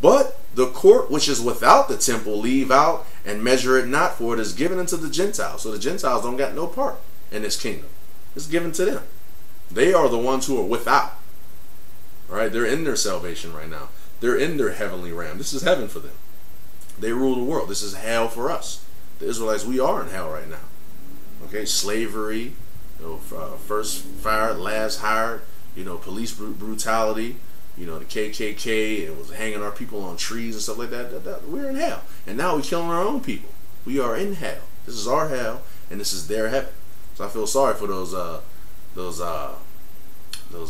But the court which is without the temple leave out, and measure it not, for it is given unto the Gentiles. So the Gentiles don't got no part in this kingdom. It's given to them. They are the ones who are without. All right, they're in their salvation right now. They're in their heavenly realm. This is heaven for them. They rule the world. This is hell for us. The Israelites, we are in hell right now. Okay, slavery, first fired, last hired, police brutality, the KKK, it was hanging our people on trees and stuff like that. We're in hell. And now we're killing our own people. We are in hell. This is our hell, and this is their heaven. So I feel sorry for those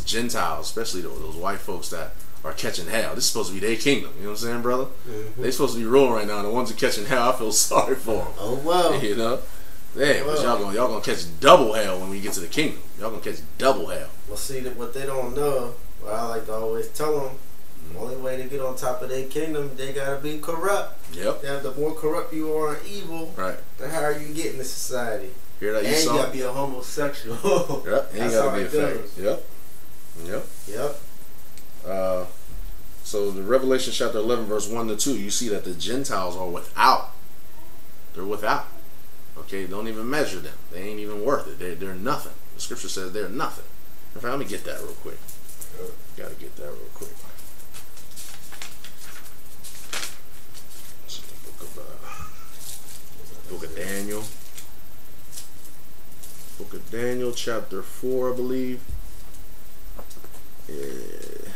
Gentiles, especially those white folks that are catching hell. This is supposed to be their kingdom. You know what I'm saying, brother? Mm-hmm. They're supposed to be ruling right now. And the ones who are catching hell, I feel sorry for them. Oh, wow. Damn, but y'all gonna catch double hell when we get to the kingdom. Y'all gonna catch double hell. Well, see, what they don't know, what I like to always tell them, the only way to get on top of their kingdom, they gotta be corrupt. Yep. The more corrupt you are and evil, right, the higher you get in the society. Hear that? And you gotta be a homosexual. Yep. And you gotta be a faggot. Yep. So the Revelation chapter 11, verse 1-2, you see that the Gentiles are without. They're without. Okay, don't even measure them. They ain't even worth it. They're nothing. The scripture says they're nothing. In fact, let me get that real quick. Got to get that real quick. It's the book of Daniel. Book of Daniel, chapter 4, I believe. Yeah.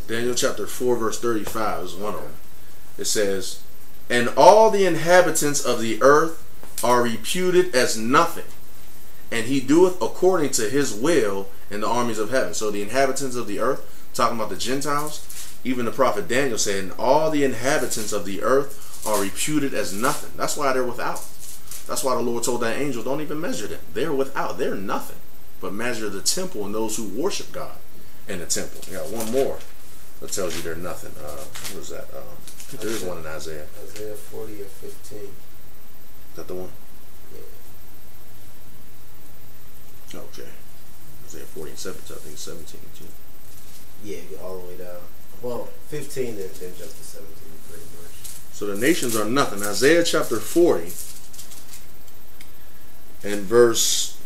Daniel chapter 4, verse 35 is one of them. It says, "And all the inhabitants of the earth are reputed as nothing, and he doeth according to his will in the armies of heaven." So the inhabitants of the earth, talking about the Gentiles, even the prophet Daniel said, "And all the inhabitants of the earth are reputed as nothing." That's why they're without. That's why the Lord told that angel, don't even measure them. They're without. They're nothing. But measure the temple and those who worship God in the temple. You got one more that tells you they're nothing. What is that? There is one in Isaiah. Isaiah 40 or 15. Is that the one? Yeah. Okay. Isaiah 40 and 17, I think 17 too. Yeah, all the way down. Well, 15 then jump to 17 pretty much. So the nations are nothing. Isaiah chapter 40 and verse,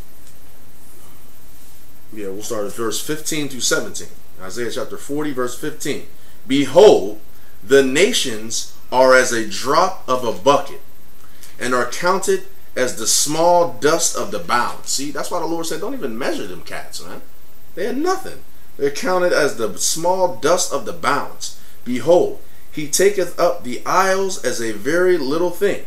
we'll start at verse 15 through 17. Isaiah chapter 40, verse 15. "Behold, the nations are as a drop of a bucket, and are counted as the small dust of the balance." See, that's why the Lord said, don't even measure them cats, man. They are nothing. They're counted as the small dust of the balance. "Behold, he taketh up the isles as a very little thing,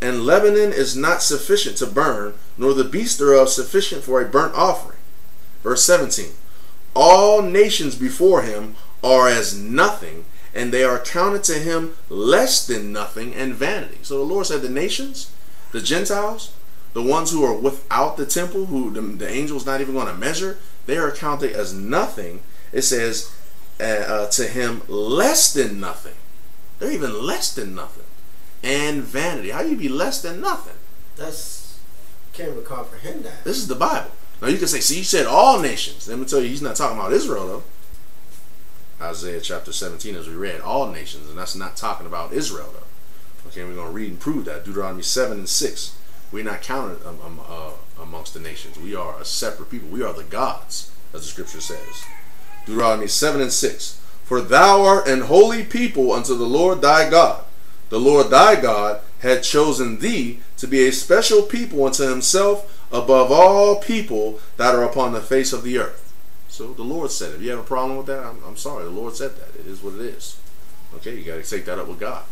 and Lebanon is not sufficient to burn, nor the beast thereof sufficient for a burnt offering." Verse 17. "All nations before him are as nothing, and they are counted to him less than nothing and vanity." So the Lord said the nations, the Gentiles, the ones who are without the temple, who the angel's not even going to measure, they are counted as nothing. It says to him less than nothing. They're even less than nothing. And vanity. How do you be less than nothing? Can't even comprehend that. This is the Bible. Now you can say, see, you said all nations. Let me tell you, he's not talking about Israel though. Isaiah chapter 17, as we read, all nations, and that's not talking about Israel though. Okay, we're going to read and prove that. Deuteronomy 7 and 6. We're not counted amongst the nations. We are a separate people. We are the gods, as the scripture says. Deuteronomy 7 and 6. "For thou art an holy people unto the Lord thy God. The Lord thy God had chosen thee to be a special people unto himself above all people that are upon the face of the earth." So the Lord said it. If you have a problem with that, I'm sorry. The Lord said that. It is what it is. Okay, you got to take that up with God.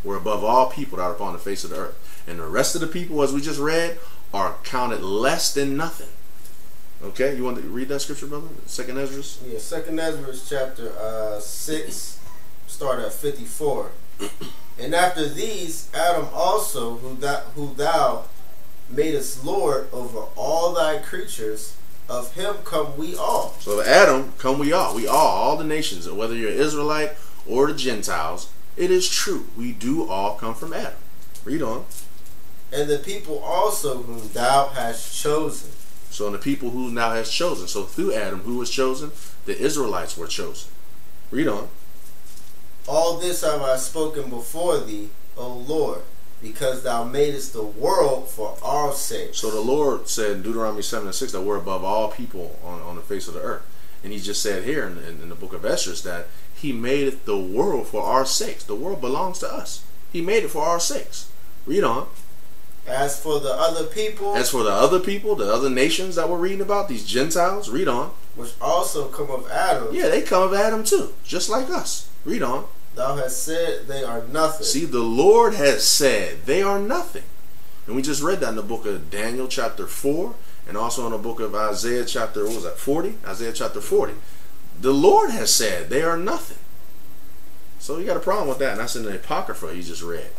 We're above all people that are upon the face of the earth. And the rest of the people, as we just read, are counted less than nothing. Okay, you want to read that scripture, brother? 2nd Ezra? Yeah, 2nd Ezra chapter 6, start at 54. "And after these, Adam also, who thou madest Lord over all thy creatures, of him come we all." So Adam, come we all the nations, whether you're Israelite or the Gentiles, it is true. We do all come from Adam. Read on. "And the people also whom thou hast chosen." So the people who thou hast chosen. So through Adam, who was chosen? The Israelites were chosen. Read on. All this have I spoken before thee, O Lord, because thou madest the world for our sake. So the Lord said in Deuteronomy 7 and 6 that we're above all people on the face of the earth. And he just said here in the book of Esther that he made the world for our sakes. The world belongs to us. He made it for our sakes. Read on. As for the other people, the other nations that we're reading about, these Gentiles, read on. Which also come of Adam. Yeah, they come of Adam too, just like us. Read on. Thou hast said they are nothing. See, the Lord has said they are nothing. And we just read that in the book of Daniel chapter 4, and also in the book of Isaiah chapter, 40? Isaiah chapter 40. The Lord has said they are nothing. So you got a problem with that, and that's in the Apocrypha you just read.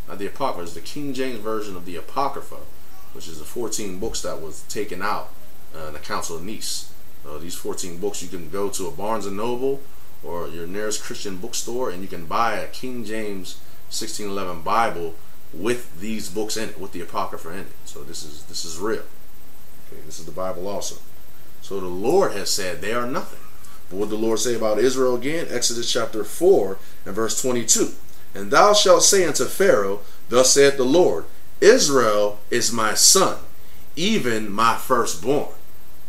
Not the Apocrypha, it's the King James version of the Apocrypha, which is the 14 books that was taken out in the Council of Nice. These 14 books, you can go to a Barnes & Noble or your nearest Christian bookstore, and you can buy a King James 1611 Bible with these books in it, with the Apocrypha in it. So this is real. Okay, this is the Bible also. So the Lord has said they are nothing. But what did the Lord say about Israel again? Exodus chapter 4 and verse 22. And thou shalt say unto Pharaoh, thus saith the Lord, Israel is my son, even my firstborn.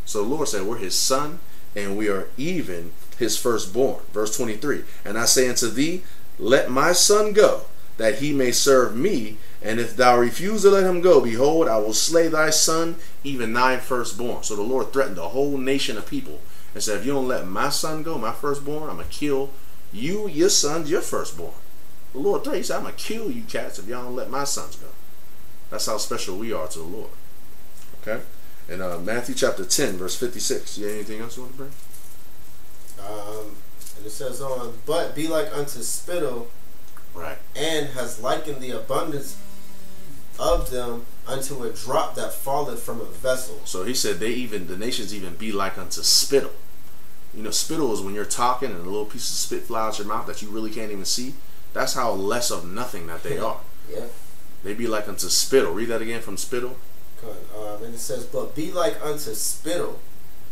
So the Lord said we're his son, and we are even his firstborn. Verse 23. And I say unto thee, let my son go, that he may serve me. And if thou refuse to let him go, behold, I will slay thy son, even thy firstborn. So the Lord threatened the whole nation of people and said, if you don't let my son go, my firstborn, I'm going to kill you, your sons, your firstborn. The Lord threatened, he said, I'm going to kill you cats if y'all don't let my sons go. That's how special we are to the Lord. Okay? In Matthew chapter 10, verse 56. You have anything else you want to bring? And it says on, but be like unto spittle, right, and has likened the abundance of them unto a drop that falleth from a vessel. So he said the nations even be like unto spittle. You know, spittle is when you're talking and a little piece of spit flies out your mouth that you really can't even see. That's how less of nothing that they are. Yeah. They be like unto spittle. Read that again from spittle. And it says, but be like unto spittle,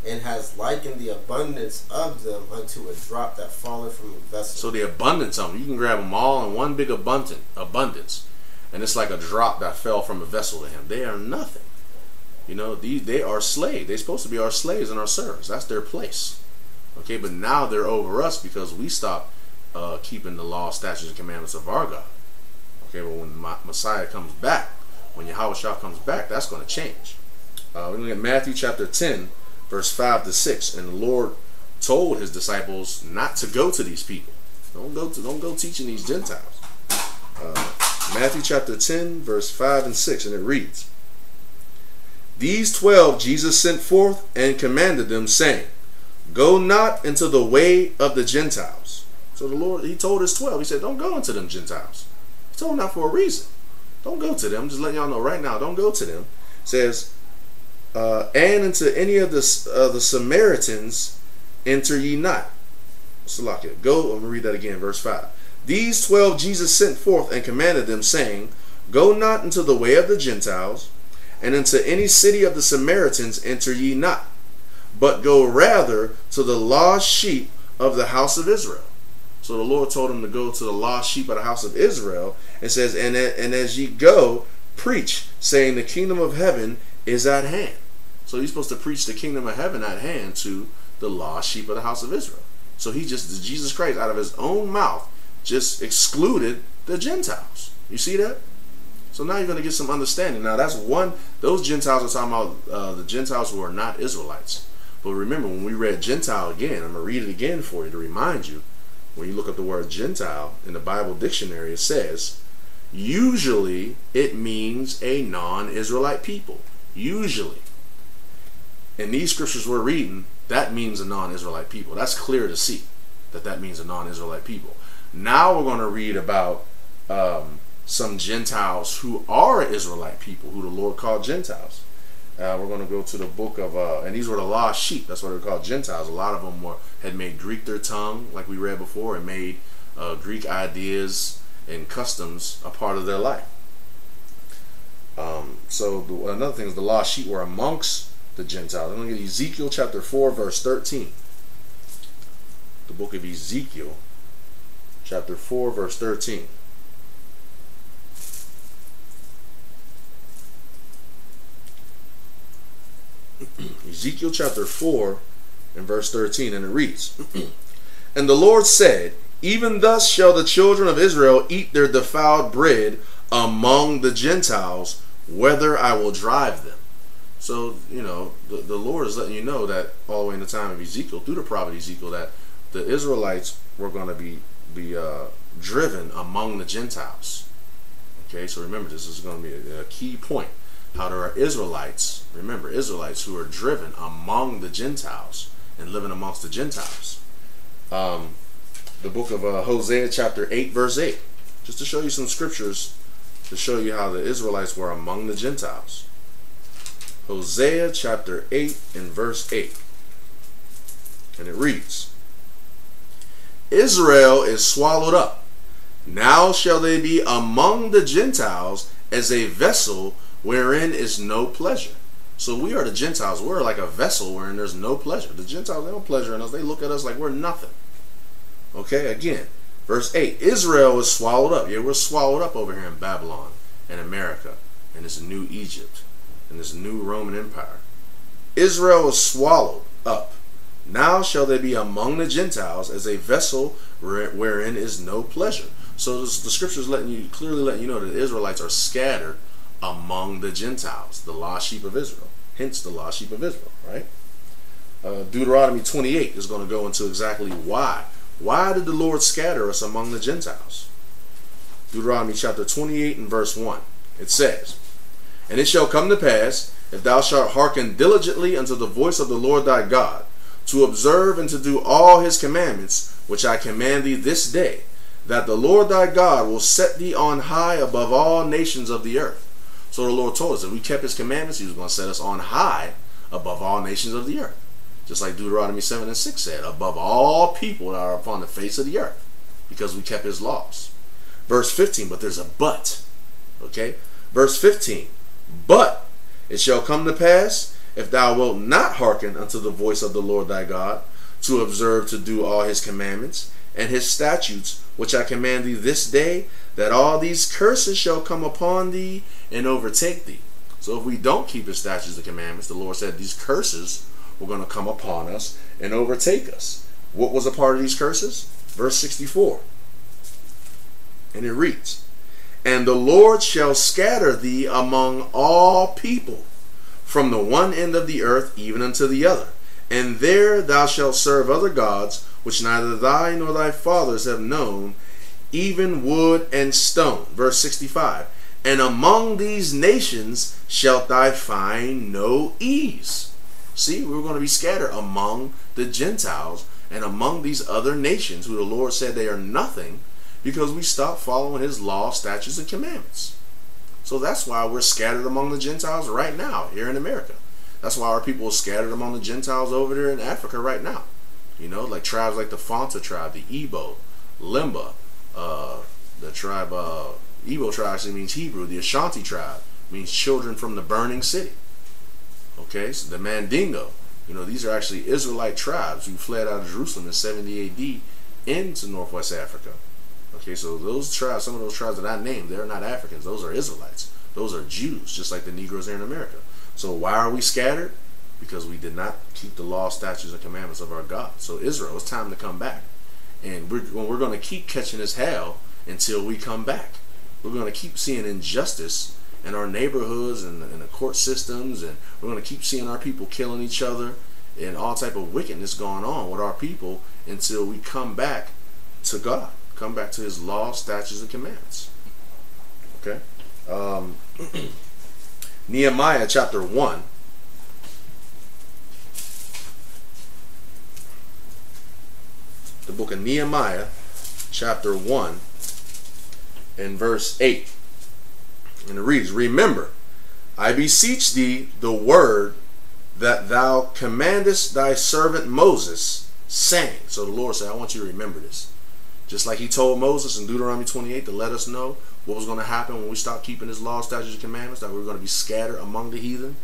and has likened the abundance of them unto a drop that falleth from a vessel. So the abundance of them, you can grab them all in one big abundance, and it's like a drop that fell from a vessel to him. They are nothing. You know, they are slaves. They're supposed to be our slaves and our servants. That's their place. Okay, but now they're over us because we stopped keeping the law, statutes, and commandments of our God. Okay, but when Messiah comes back, when Yahushua comes back, that's going to change. We're going to get Matthew chapter 10, verse 5 to 6. And the Lord told his disciples not to go to these people. Don't go teaching these Gentiles. Matthew chapter 10, verse 5 and 6, and it reads, These 12 Jesus sent forth and commanded them, saying, Go not into the way of the Gentiles. So the Lord, he told his 12, he said, don't go into them Gentiles. He told them that for a reason. Don't go to them. Just letting y'all know right now, don't go to them. It says, and into any of the Samaritans enter ye not. Salakia. Go, I'm going to read that again, verse 5. These 12 Jesus sent forth and commanded them, saying, Go not into the way of the Gentiles, and into any city of the Samaritans enter ye not, but go rather to the lost sheep of the house of Israel. So the Lord told him to go to the lost sheep of the house of Israel, and says, and as ye go, preach, saying the kingdom of heaven is at hand. So he's supposed to preach the kingdom of heaven at hand to the lost sheep of the house of Israel. So Jesus Christ, out of his own mouth, just excluded the Gentiles. You see that? So now you're going to get some understanding. Now that's one, those Gentiles are talking about the Gentiles who are not Israelites. But remember, when we read Gentile again, I'm going to read it again for you to remind you. When you look up the word Gentile in the Bible dictionary, it says, usually it means a non-Israelite people. Usually. In these scriptures we're reading, that means a non-Israelite people. That's clear to see that means a non-Israelite people. Now we're going to read about some Gentiles who are Israelite people, who the Lord called Gentiles. We're going to go to the book of, and these were the lost sheep. That's what they're called, Gentiles. A lot of them had made Greek their tongue, like we read before, and made Greek ideas and customs a part of their life. Another thing is the lost sheep were amongst the Gentiles. I'm going to get Ezekiel chapter 4, verse 13. The book of Ezekiel, chapter 4, verse 13. Ezekiel chapter 4 and verse 13, and it reads, And the Lord said, Even thus shall the children of Israel eat their defiled bread among the Gentiles, whither I will drive them. So, the Lord is letting you know that all the way in the time of Ezekiel, through the prophet Ezekiel, that the Israelites were going to be driven among the Gentiles. Okay, so remember, this is going to be a key point. How there are Israelites, remember, Israelites who are driven among the Gentiles and living amongst the Gentiles. The book of Hosea chapter 8, verse 8. Just to show you some scriptures to show you how the Israelites were among the Gentiles. Hosea chapter 8 and verse 8. And it reads, Israel is swallowed up. Now shall they be among the Gentiles as a vessel wherein is no pleasure. So we are the Gentiles. We're like a vessel wherein there's no pleasure. The Gentiles, they don't pleasure in us. They look at us like we're nothing. Okay, again, verse 8. Israel is swallowed up. Yeah, we're swallowed up over here in Babylon and America and this new Egypt and this new Roman Empire. Israel is swallowed up. Now shall they be among the Gentiles as a vessel wherein is no pleasure. So the scriptures clearly letting you know that the Israelites are scattered among the Gentiles, the lost sheep of Israel. Hence the lost sheep of Israel, right? Deuteronomy 28 is going to go into exactly why. Why did the Lord scatter us among the Gentiles? Deuteronomy chapter 28 and verse 1. It says, And it shall come to pass, if thou shalt hearken diligently unto the voice of the Lord thy God, to observe and to do all his commandments, which I command thee this day, that the Lord thy God will set thee on high above all nations of the earth. So the Lord told us if we kept his commandments, he was going to set us on high above all nations of the earth. Just like Deuteronomy 7 and 6 said, above all people that are upon the face of the earth, because we kept his laws. Verse 15, but there's a but. Okay? Verse 15, but it shall come to pass, if thou wilt not hearken unto the voice of the Lord thy God, to observe to do all his commandments and his statutes, which I command thee this day, that all these curses shall come upon thee and overtake thee. So if we don't keep his statutes and commandments, the Lord said these curses were going to come upon us and overtake us. What was a part of these curses? Verse 64. And it reads, And the Lord shall scatter thee among all people, from the one end of the earth even unto the other. And there thou shalt serve other gods, which neither thy nor thy fathers have known, even wood and stone. Verse 65. And among these nations shalt thou find no ease. See, we're going to be scattered among the Gentiles and among these other nations who the Lord said they are nothing because we stopped following his law, statutes, and commandments. So that's why we're scattered among the Gentiles right now here in America. That's why our people are scattered among the Gentiles over there in Africa right now. Like tribes like the Fonta tribe, the Igbo, Limba, the tribe, Igbo tribe actually means Hebrew. The Ashanti tribe means children from the burning city. Okay, so the Mandingo, these are actually Israelite tribes who fled out of Jerusalem in 70 AD into Northwest Africa. Okay, so those tribes, some of those tribes that I named, they're not Africans. Those are Israelites. Those are Jews, just like the Negroes here in America. So why are we scattered? Because we did not keep the law, statutes, and commandments of our God. So Israel, it's time to come back. And we're going to keep catching this hell until we come back. We're going to keep seeing injustice in our neighborhoods and the court systems, and we're going to keep seeing our people killing each other and all type of wickedness going on with our people until we come back to God, come back to his law, statutes, and commandments. Okay? Nehemiah chapter 1. The book of Nehemiah chapter 1 and verse 8. And it reads, Remember, I beseech thee the word that thou commandest thy servant Moses, saying. So the Lord said, I want you to remember this. Just like he told Moses in Deuteronomy 28 to let us know what was going to happen when we stopped keeping his law, statutes, and commandments, that we were going to be scattered among the heathen.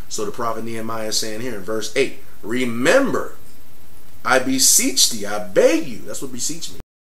So the prophet Nehemiah is saying here in verse 8, Remember, I beseech thee, I beg you. That's what beseech means.